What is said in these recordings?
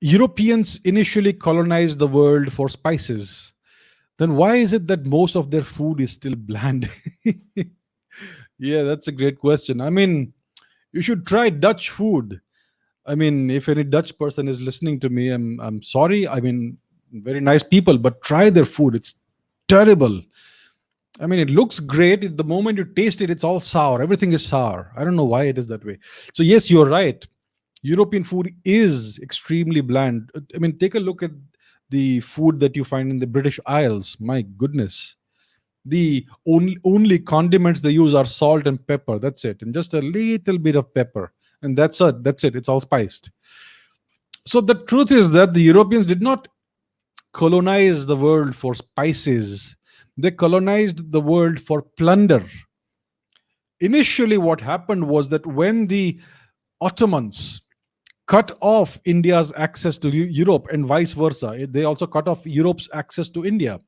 Europeans initially colonized the world for spices, then why is it that most of their food is still bland? Yeah, that's a great question. I mean, you should try Dutch food. I mean, if any Dutch person is listening to me, I'm sorry. I mean, very nice people, but try their food. It's terrible. I mean, it looks great. The moment you taste it, it's all sour. Everything is sour. I don't know why it is that way. So yes, you're right. European food is extremely bland. I mean, take a look at the food that you find in the British Isles. My goodness. The only condiments they use are salt and pepper. That's it. And just a little bit of pepper. And that's it. That's it. It's all spiced. So the truth is that the Europeans did not colonize the world for spices. They colonized the world for plunder. Initially, what happened was that when the Ottomans cut off India's access to Europe and vice versa, they also cut off Europe's access to India.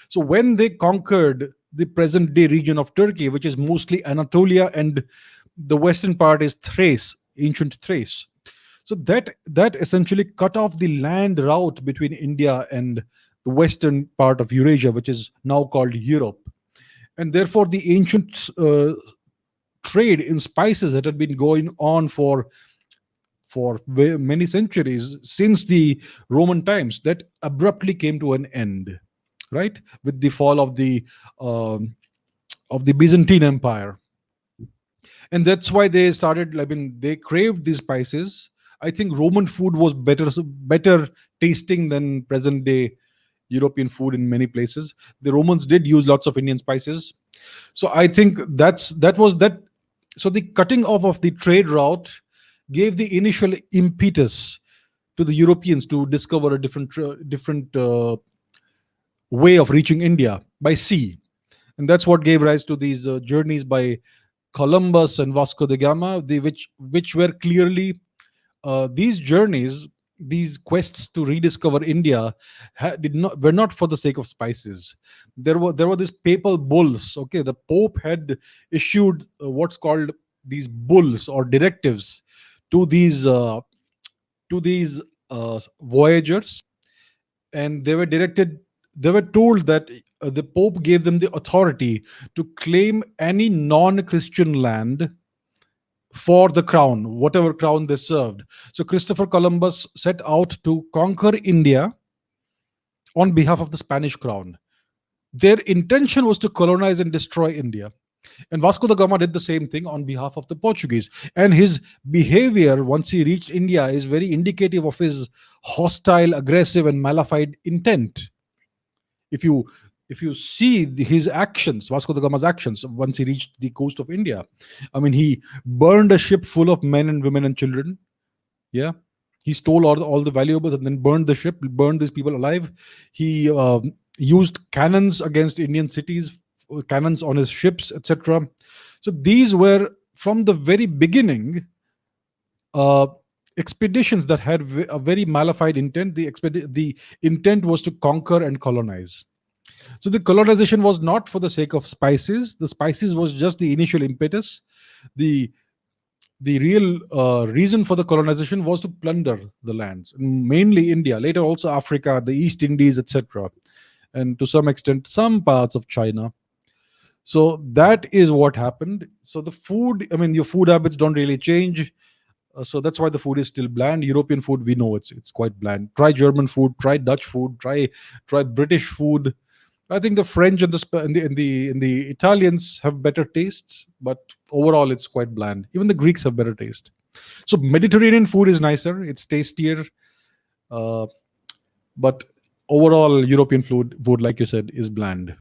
So when they conquered the present day region of Turkey, which is mostly Anatolia, and the western part is Thrace, ancient Thrace. So that essentially cut off the land route between India and the western part of Eurasia, which is now called Europe. And therefore, the ancient trade in spices that had been going on for many centuries since the Roman times, that abruptly came to an end, right, with the fall um, of the Byzantine Empire. And that's why they started. I mean, they craved these spices. I think Roman food was better tasting than present day European food in many places. The Romans did use lots of Indian spices, so I think that was that. So the cutting off of the trade route gave the initial impetus to the Europeans to discover a different way of reaching India by sea, and that's what gave rise to these journeys by Columbus and Vasco da Gama, which were clearly these journeys, these quests to rediscover India, did not were not for the sake of spices. There were these papal bulls. Okay, the Pope had issued what's called these bulls or directives to these voyagers, and they were directed. They were told that the Pope gave them the authority to claim any non-Christian land for the crown, whatever crown they served. So Christopher Columbus set out to conquer India on behalf of the Spanish crown. Their intention was to colonize and destroy India. And Vasco da Gama did the same thing on behalf of the Portuguese. And his behavior once he reached India is very indicative of his hostile, aggressive, and malefied intent. If you see his actions, Vasco da Gama's actions, once he reached the coast of India, I mean, he burned a ship full of men and women and children. Yeah, he stole all the valuables and then burned the ship, burned these people alive. He used cannons against Indian cities, cannons on his ships, etc. So these were from the very beginning uh, expeditions that had a very malefied intent. The intent was to conquer and colonize. So the colonization was not for the sake of spices. The spices was just the initial impetus. The the real reason for the colonization was to plunder the lands, mainly India, later also Africa, the East Indies, etc., and to some extent some parts of China. So that is what happened. So the food, I mean, your food habits don't really change. So that's why the food is still bland. European food, we know it's quite bland. Try German food, try Dutch food, try British food. I think the French and the Italians have better tastes, but overall it's quite bland. Even the Greeks have better taste. So Mediterranean food is nicer, it's tastier, uh, but overall European food, like you said, is bland.